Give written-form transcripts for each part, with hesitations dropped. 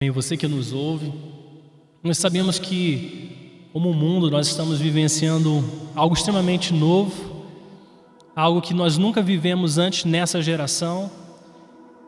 E você que nos ouve, nós sabemos que, como mundo, nós estamos vivenciando algo extremamente novo, algo que nós nunca vivemos antes nessa geração,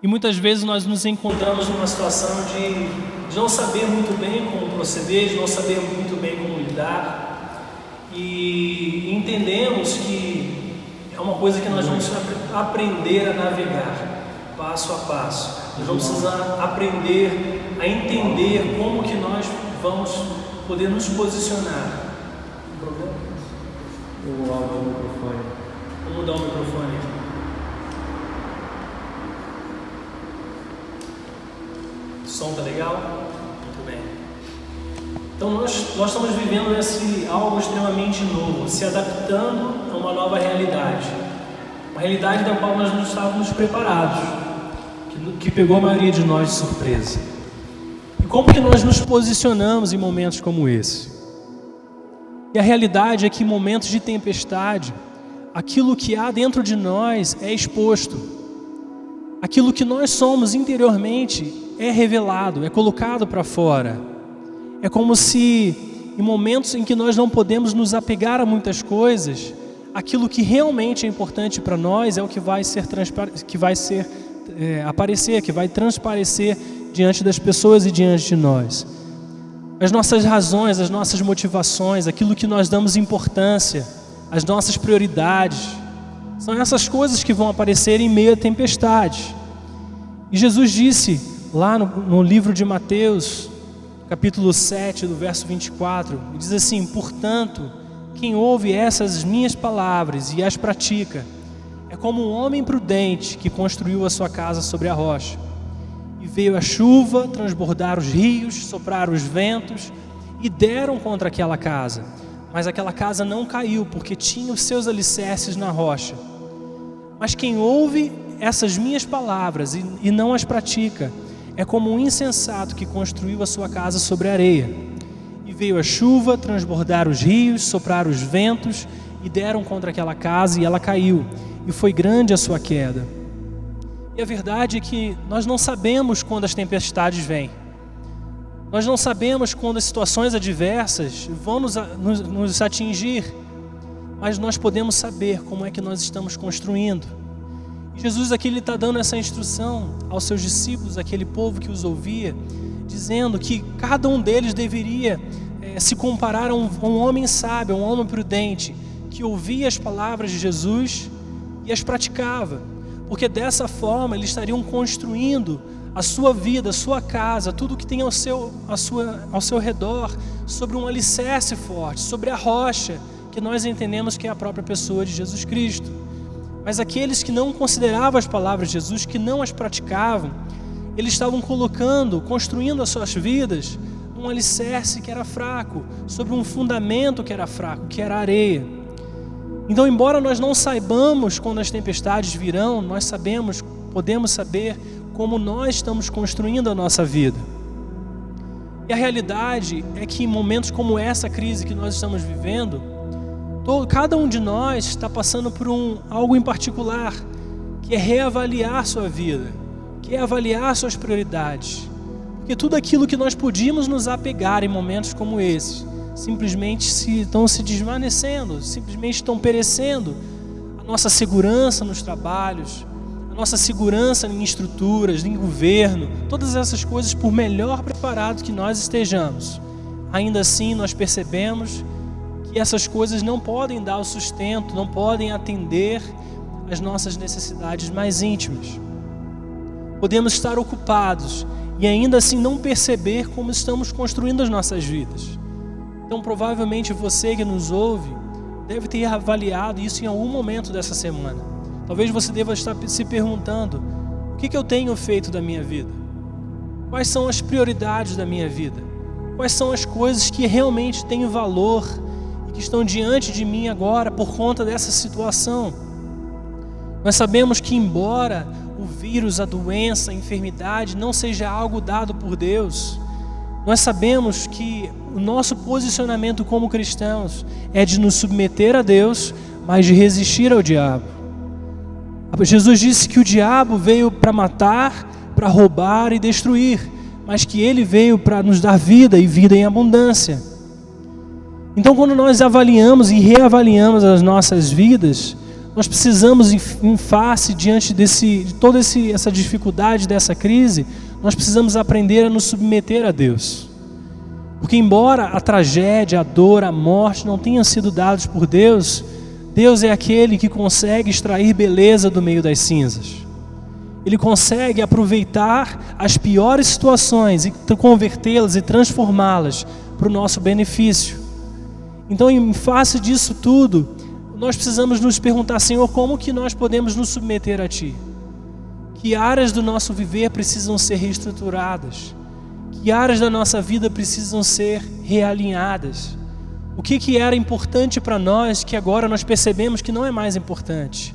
e muitas vezes nós nos encontramos numa situação de não saber muito bem como proceder, de não saber muito bem como lidar, e entendemos que é uma coisa que nós vamos aprender a navegar, passo a passo. Nós vamos precisar aprender a entender como que nós vamos poder nos posicionar. Tem problema? O áudio do microfone. Vamos mudar o microfone aqui. O som tá legal? Muito bem. Então nós estamos vivendo algo extremamente novo, se adaptando a uma nova realidade. Uma realidade da qual nós não estávamos preparados, que pegou a maioria de nós de surpresa. E como que nós nos posicionamos em momentos como esse? E a realidade é que em momentos de tempestade, aquilo que há dentro de nós é exposto. Aquilo que nós somos interiormente é revelado, é colocado para fora. É como se em momentos em que nós não podemos nos apegar a muitas coisas, aquilo que realmente é importante para nós é o que vai aparecer, que vai transparecer diante das pessoas e diante de nós. As nossas razões, as nossas motivações, aquilo que nós damos importância, as nossas prioridades, são essas coisas que vão aparecer em meio à tempestade. E Jesus disse lá no livro de Mateus, capítulo 7, do verso 24, ele diz assim: portanto, quem ouve essas minhas palavras e as pratica, é como um homem prudente que construiu a sua casa sobre a rocha. E veio a chuva, transbordar os rios, soprar os ventos, e deram contra aquela casa. Mas aquela casa não caiu, porque tinha os seus alicerces na rocha. Mas quem ouve essas minhas palavras e não as pratica, é como um insensato que construiu a sua casa sobre a areia. E veio a chuva, transbordar os rios, soprar os ventos, e deram contra aquela casa, e ela caiu. E foi grande a sua queda. E a verdade é que nós não sabemos quando as tempestades vêm. Nós não sabemos quando as situações adversas vão nos atingir. Mas nós podemos saber como é que nós estamos construindo. E Jesus aqui está dando essa instrução aos seus discípulos, aquele povo que os ouvia, dizendo que cada um deles deveria se comparar a um homem sábio, a um homem prudente, que ouvia as palavras de Jesus e as praticava, porque dessa forma eles estariam construindo a sua vida, a sua casa, tudo que tem ao seu redor, sobre um alicerce forte, sobre a rocha, que nós entendemos que é a própria pessoa de Jesus Cristo. Mas aqueles que não consideravam as palavras de Jesus, que não as praticavam, eles estavam construindo as suas vidas num alicerce que era fraco, sobre um fundamento que era fraco, que era a areia. Então, embora nós não saibamos quando as tempestades virão, nós podemos saber como nós estamos construindo a nossa vida. E a realidade é que em momentos como essa crise que nós estamos vivendo, cada um de nós está passando por algo em particular, que é reavaliar sua vida, que é avaliar suas prioridades. Porque tudo aquilo que nós podíamos nos apegar em momentos como esse, simplesmente estão se desvanecendo, simplesmente estão perecendo. A nossa segurança nos trabalhos, a nossa segurança em estruturas, em governo, todas essas coisas, por melhor preparados que nós estejamos, ainda assim nós percebemos que essas coisas não podem dar o sustento, não podem atender às nossas necessidades mais íntimas. Podemos estar ocupados e ainda assim não perceber como estamos construindo as nossas vidas. Então, provavelmente você que nos ouve deve ter avaliado isso em algum momento dessa semana. Talvez você deva estar se perguntando: o que eu tenho feito da minha vida? Quais são as prioridades da minha vida? Quais são as coisas que realmente têm valor e que estão diante de mim agora por conta dessa situação? Nós sabemos que, embora o vírus, a doença, a enfermidade não seja algo dado por Deus, nós sabemos que o nosso posicionamento como cristãos é de nos submeter a Deus, mas de resistir ao diabo. Jesus disse que o diabo veio para matar, para roubar e destruir, mas que Ele veio para nos dar vida e vida em abundância. Então, quando nós avaliamos e reavaliamos as nossas vidas, nós precisamos, em face, diante de toda essa dificuldade, dessa crise, nós precisamos aprender a nos submeter a Deus. Porque embora a tragédia, a dor, a morte não tenham sido dados por Deus, Deus é aquele que consegue extrair beleza do meio das cinzas. Ele consegue aproveitar as piores situações e convertê-las e transformá-las para o nosso benefício. Então, em face disso tudo, nós precisamos nos perguntar: Senhor, como que nós podemos nos submeter a Ti? Que áreas do nosso viver precisam ser reestruturadas? Que áreas da nossa vida precisam ser realinhadas? O que era importante para nós que agora nós percebemos que não é mais importante?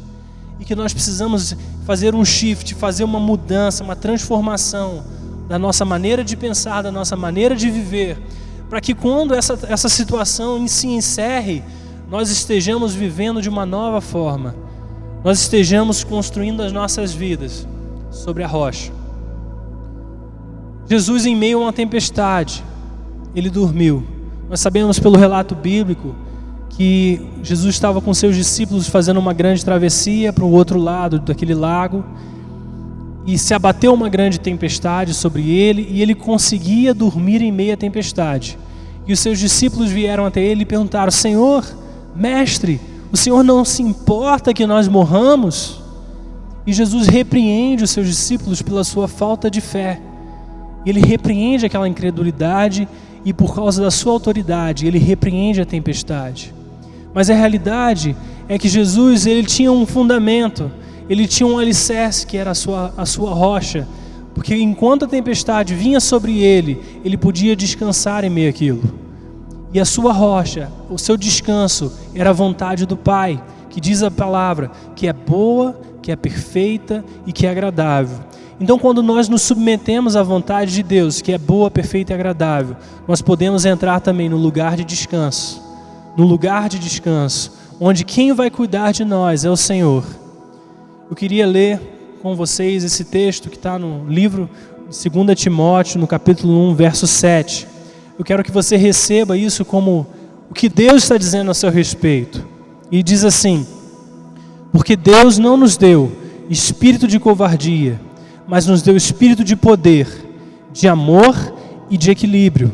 E que nós precisamos fazer um shift, fazer uma mudança, uma transformação da nossa maneira de pensar, da nossa maneira de viver, para que quando essa situação se encerre, nós estejamos vivendo de uma nova forma. Nós estejamos construindo as nossas vidas sobre a rocha. Jesus, em meio a uma tempestade, Ele dormiu. Nós sabemos pelo relato bíblico que Jesus estava com seus discípulos fazendo uma grande travessia para o outro lado daquele lago, e se abateu uma grande tempestade sobre ele, e ele conseguia dormir em meio à tempestade. E os seus discípulos vieram até ele e perguntaram: Senhor, Mestre, o Senhor não se importa que nós morramos? E Jesus repreende os seus discípulos pela sua falta de fé. Ele repreende aquela incredulidade, e por causa da sua autoridade, Ele repreende a tempestade. Mas a realidade é que Jesus, Ele tinha um fundamento, Ele tinha um alicerce que era a sua rocha, porque enquanto a tempestade vinha sobre Ele, Ele podia descansar em meio àquilo. E a sua rocha, o seu descanso, era a vontade do Pai, que diz a palavra, que é boa, que é perfeita e que é agradável. Então, quando nós nos submetemos à vontade de Deus, que é boa, perfeita e agradável, nós podemos entrar também no lugar de descanso. No lugar de descanso, onde quem vai cuidar de nós é o Senhor. Eu queria ler com vocês esse texto que está no livro de 2 Timóteo, no capítulo 1, verso 7. Eu quero que você receba isso como o que Deus está dizendo a seu respeito. E diz assim: porque Deus não nos deu espírito de covardia, mas nos deu espírito de poder, de amor e de equilíbrio.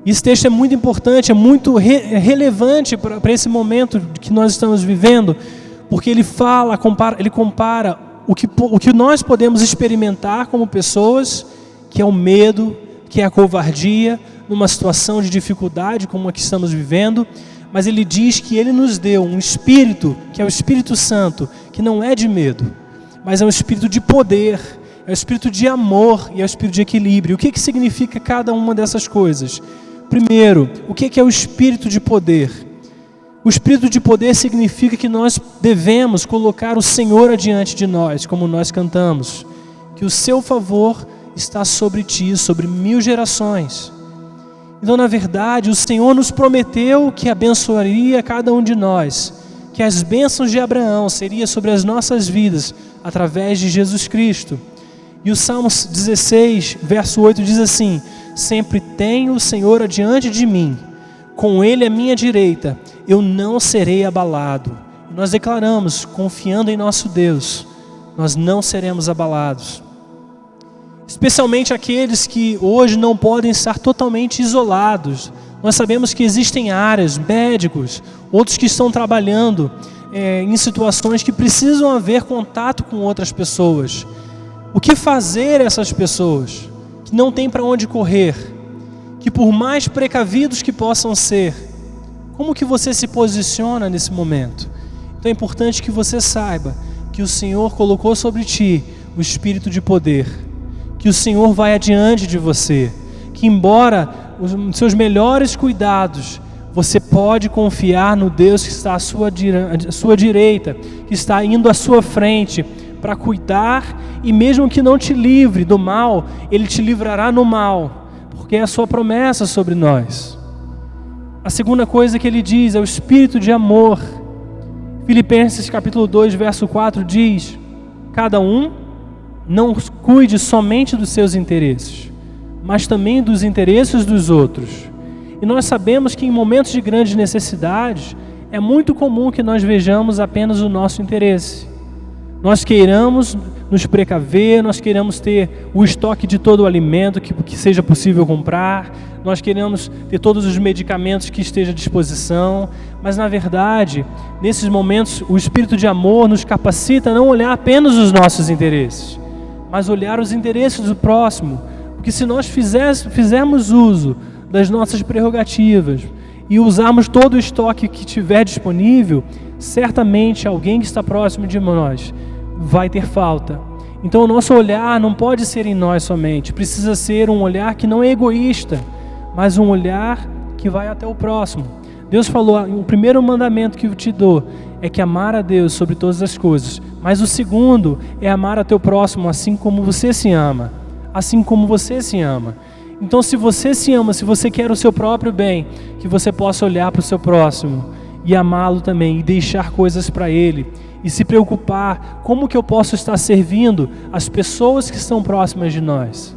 Esse texto é muito importante, é muito relevante para esse momento que nós estamos vivendo, porque ele compara o que nós podemos experimentar como pessoas, que é o medo, que é a covardia, numa situação de dificuldade como a que estamos vivendo, mas ele diz que ele nos deu um espírito, que é o Espírito Santo, que não é de medo, mas é um espírito de poder, é um espírito de amor e é um espírito de equilíbrio. O que significa cada uma dessas coisas? Primeiro, o que é o espírito de poder? O espírito de poder significa que nós devemos colocar o Senhor adiante de nós, como nós cantamos, que o seu favor está sobre ti, sobre 1000 gerações. Então, na verdade, o Senhor nos prometeu que abençoaria cada um de nós, que as bênçãos de Abraão seriam sobre as nossas vidas, através de Jesus Cristo. E o Salmos 16, verso 8 diz assim: sempre tenho o Senhor adiante de mim, com Ele à minha direita, eu não serei abalado. E nós declaramos, confiando em nosso Deus, nós não seremos abalados. Especialmente aqueles que hoje não podem estar totalmente isolados. Nós sabemos que existem áreas, médicos, outros que estão trabalhando em situações que precisam haver contato com outras pessoas. O que fazer essas pessoas que não têm para onde correr, que por mais precavidos que possam ser, como que você se posiciona nesse momento? Então é importante que você saiba que o Senhor colocou sobre ti o espírito de poder, que o Senhor vai adiante de você, que embora os seus melhores cuidados, você pode confiar no Deus que está à sua direita, que está indo à sua frente para cuidar, e mesmo que não te livre do mal, Ele te livrará no mal, porque é a sua promessa sobre nós. A segunda coisa que Ele diz é o espírito de amor. Filipenses capítulo 2, verso 4 diz: cada um não cuide somente dos seus interesses, mas também dos interesses dos outros. E nós sabemos que em momentos de grandes necessidades, é muito comum que nós vejamos apenas o nosso interesse. Nós queiramos nos precaver, nós queremos ter o estoque de todo o alimento que seja possível comprar, nós queremos ter todos os medicamentos que estejam à disposição, mas na verdade, nesses momentos, o Espírito de amor nos capacita a não olhar apenas os nossos interesses, mas olhar os interesses do próximo, porque se nós fizermos uso das nossas prerrogativas e usarmos todo o estoque que tiver disponível, certamente alguém que está próximo de nós vai ter falta. Então o nosso olhar não pode ser em nós somente, precisa ser um olhar que não é egoísta, mas um olhar que vai até o próximo. Deus falou, o primeiro mandamento que eu te dou é que amar a Deus sobre todas as coisas, mas o segundo é amar a teu próximo assim como você se ama, assim como você se ama. Então se você se ama, se você quer o seu próprio bem, que você possa olhar para o seu próximo e amá-lo também, e deixar coisas para ele, e se preocupar, como que eu posso estar servindo as pessoas que estão próximas de nós,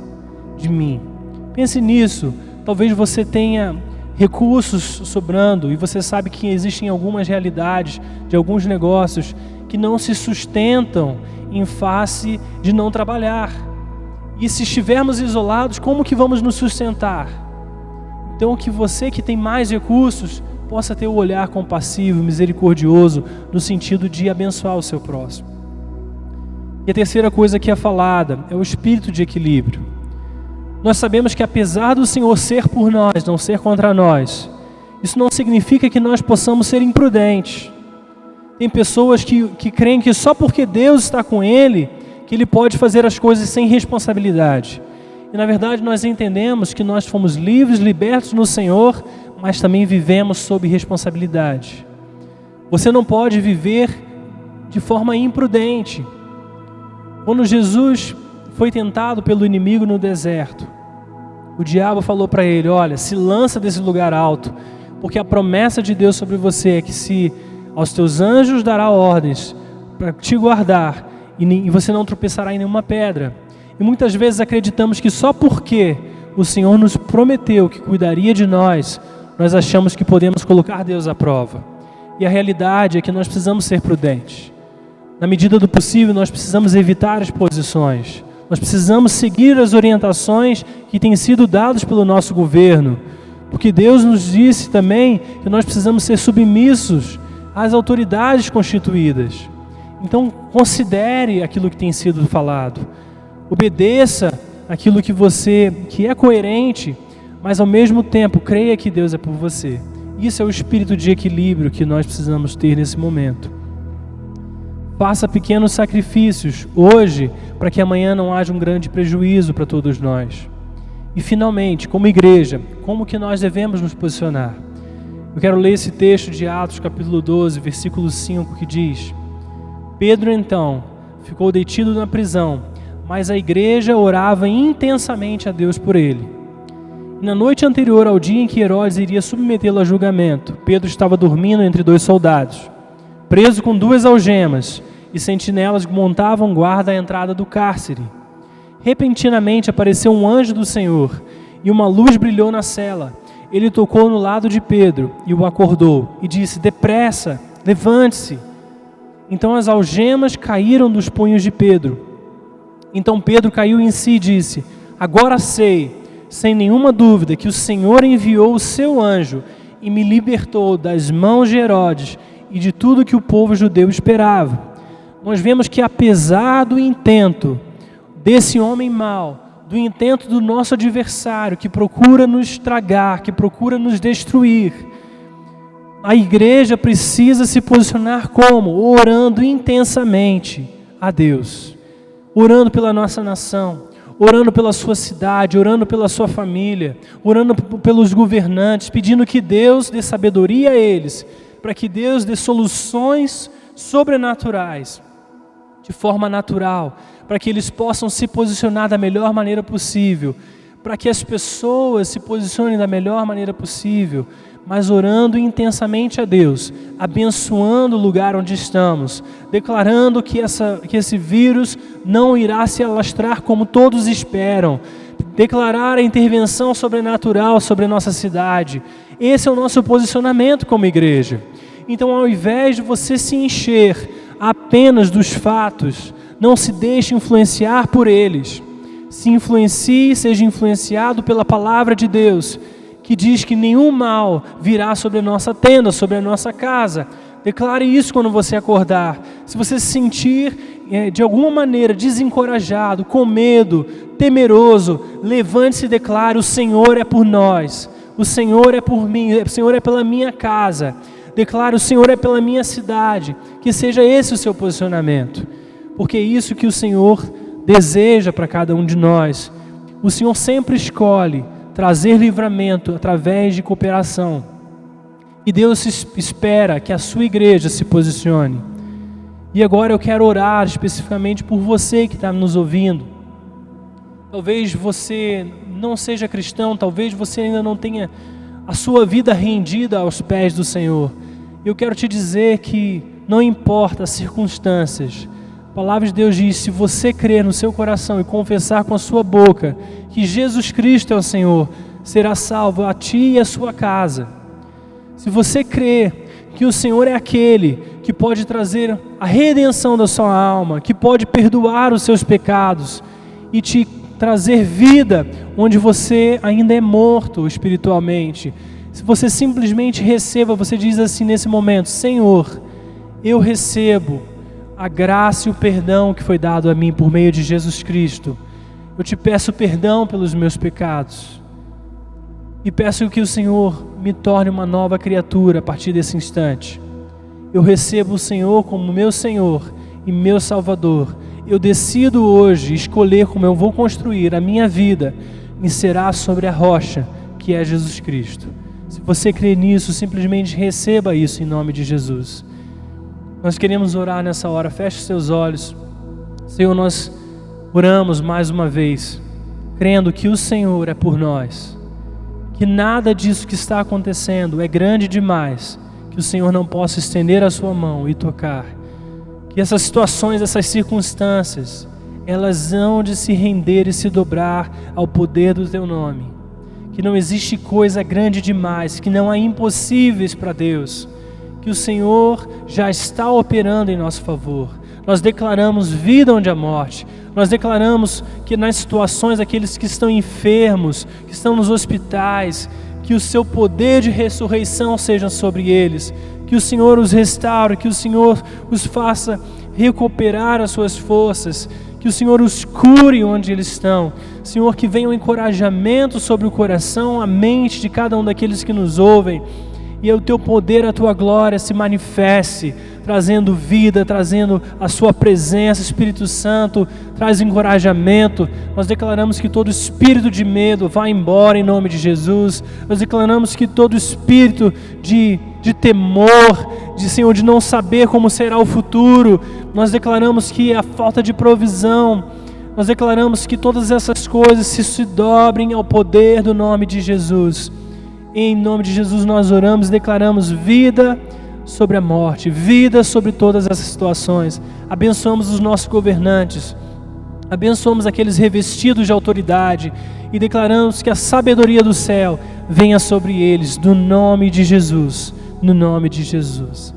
de mim. Pense nisso. Talvez você tenha recursos sobrando e você sabe que existem algumas realidades de alguns negócios que não se sustentam em face de não trabalhar. E se estivermos isolados, como que vamos nos sustentar? Então que você que tem mais recursos possa ter o olhar compassivo, misericordioso, no sentido de abençoar o seu próximo. E a terceira coisa que é falada é o espírito de equilíbrio. Nós sabemos que apesar do Senhor ser por nós, não ser contra nós, isso não significa que nós possamos ser imprudentes. Tem pessoas que creem que só porque Deus está com ele, que ele pode fazer as coisas sem responsabilidade. E na verdade nós entendemos que nós fomos livres, libertos no Senhor, mas também vivemos sob responsabilidade. Você não pode viver de forma imprudente. Quando Jesus foi tentado pelo inimigo no deserto, o diabo falou para ele, olha, se lança desse lugar alto, porque a promessa de Deus sobre você é que se aos teus anjos dará ordens para te guardar, e você não tropeçará em nenhuma pedra. E muitas vezes acreditamos que só porque o Senhor nos prometeu que cuidaria de nós, nós achamos que podemos colocar Deus à prova. E a realidade é que nós precisamos ser prudentes. Na medida do possível, nós precisamos evitar exposições. Nós precisamos seguir as orientações que têm sido dadas pelo nosso governo. Porque Deus nos disse também que nós precisamos ser submissos às autoridades constituídas. Então, considere aquilo que tem sido falado. Obedeça aquilo que é coerente, mas ao mesmo tempo creia que Deus é por você. Isso é o espírito de equilíbrio que nós precisamos ter nesse momento. Faça pequenos sacrifícios hoje para que amanhã não haja um grande prejuízo para todos nós. E finalmente, como igreja, como que nós devemos nos posicionar? Eu quero ler esse texto de Atos capítulo 12, versículo 5, que diz: Pedro então ficou detido na prisão, mas a igreja orava intensamente a Deus por ele. E na noite anterior ao dia em que Herodes iria submetê-lo a julgamento, Pedro estava dormindo entre dois soldados, preso com 2 algemas, e sentinelas montavam guarda à entrada do cárcere. Repentinamente apareceu um anjo do Senhor, e uma luz brilhou na cela. Ele tocou no lado de Pedro e o acordou, e disse: depressa, levante-se. Então as algemas caíram dos punhos de Pedro. Então Pedro caiu em si e disse: agora sei, sem nenhuma dúvida, que o Senhor enviou o seu anjo e me libertou das mãos de Herodes e de tudo que o povo judeu esperava. Nós vemos que apesar do intento desse homem mau, do intento do nosso adversário que procura nos estragar, que procura nos destruir, a igreja precisa se posicionar como? Orando intensamente a Deus, orando pela nossa nação, orando pela sua cidade, orando pela sua família, orando pelos governantes, pedindo que Deus dê sabedoria a eles, para que Deus dê soluções sobrenaturais, de forma natural, para que eles possam se posicionar da melhor maneira possível, para que as pessoas se posicionem da melhor maneira possível, mas orando intensamente a Deus, abençoando o lugar onde estamos, declarando que esse vírus não irá se alastrar como todos esperam, declarar a intervenção sobrenatural sobre a nossa cidade. Esse é o nosso posicionamento como igreja. Então, ao invés de você se encher apenas dos fatos, não se deixe influenciar por eles. Se influencie, seja influenciado pela palavra de Deus, que diz que nenhum mal virá sobre a nossa tenda, sobre a nossa casa. Declare isso quando você acordar. Se você se sentir de alguma maneira desencorajado, com medo, temeroso, levante-se e declare: o Senhor é por nós, o Senhor é por mim, o Senhor é pela minha casa. Declare: o Senhor é pela minha cidade. Que seja esse o seu posicionamento, porque é isso que o Senhor deseja para cada um de nós. O Senhor sempre escolhe trazer livramento através de cooperação. E Deus espera que a sua igreja se posicione. E agora eu quero orar especificamente por você que está nos ouvindo. Talvez você não seja cristão, talvez você ainda não tenha a sua vida rendida aos pés do Senhor. Eu quero te dizer que não importa as circunstâncias, a palavra de Deus diz: se você crer no seu coração e confessar com a sua boca que Jesus Cristo é o Senhor, será salvo a ti e a sua casa. Se você crer que o Senhor é aquele que pode trazer a redenção da sua alma, que pode perdoar os seus pecados e te trazer vida onde você ainda é morto espiritualmente, se você simplesmente receba, você diz assim nesse momento: Senhor, eu recebo a graça e o perdão que foi dado a mim por meio de Jesus Cristo. Eu te peço perdão pelos meus pecados e peço que o Senhor me torne uma nova criatura a partir desse instante. Eu recebo o Senhor como meu Senhor e meu Salvador. Eu decido hoje escolher como eu vou construir a minha vida e será sobre a rocha que é Jesus Cristo. Se você crê nisso, simplesmente receba isso em nome de Jesus. Nós queremos orar nessa hora. Feche seus olhos. Senhor, nós oramos mais uma vez, crendo que o Senhor é por nós, que nada disso que está acontecendo é grande demais, que o Senhor não possa estender a sua mão e tocar. Que essas situações, essas circunstâncias, elas hão de se render e se dobrar ao poder do Teu nome. Que não existe coisa grande demais, que não há impossíveis para Deus. Que o Senhor já está operando em nosso favor. Nós declaramos vida onde há morte. Nós declaramos que nas situações, aqueles que estão enfermos, que estão nos hospitais, que o Seu poder de ressurreição seja sobre eles. Que o Senhor os restaure, que o Senhor os faça recuperar as suas forças, que o Senhor os cure onde eles estão. Senhor, que venha um encorajamento sobre o coração, a mente de cada um daqueles que nos ouvem, e o Teu poder, a Tua glória se manifeste, trazendo vida, trazendo a Sua presença. Espírito Santo, traz encorajamento. Nós declaramos que todo espírito de medo vá embora em nome de Jesus. Nós declaramos que todo espírito de temor, Senhor, de não saber como será o futuro, nós declaramos que a falta de provisão, nós declaramos que todas essas coisas se dobrem ao poder do nome de Jesus. Em nome de Jesus nós oramos e declaramos vida sobre a morte, vida sobre todas essas situações. Abençoamos os nossos governantes, abençoamos aqueles revestidos de autoridade e declaramos que a sabedoria do céu venha sobre eles, no nome de Jesus, no nome de Jesus.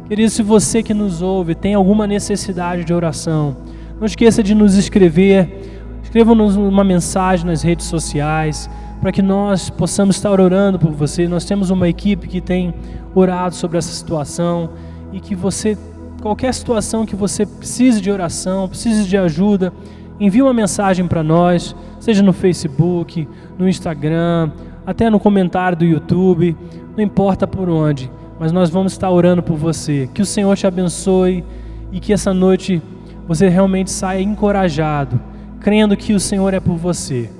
Querido, se você que nos ouve tem alguma necessidade de oração, não esqueça de nos escreva-nos uma mensagem nas redes sociais, para que nós possamos estar orando por você. Nós temos uma equipe que tem orado sobre essa situação, e que você, qualquer situação que você precise de oração, precise de ajuda, envie uma mensagem para nós, seja no Facebook, no Instagram, até no comentário do YouTube, não importa por onde, mas nós vamos estar orando por você. Que o Senhor te abençoe e que essa noite você realmente saia encorajado, crendo que o Senhor é por você.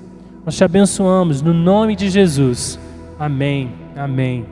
Nós te abençoamos no nome de Jesus. Amém. Amém.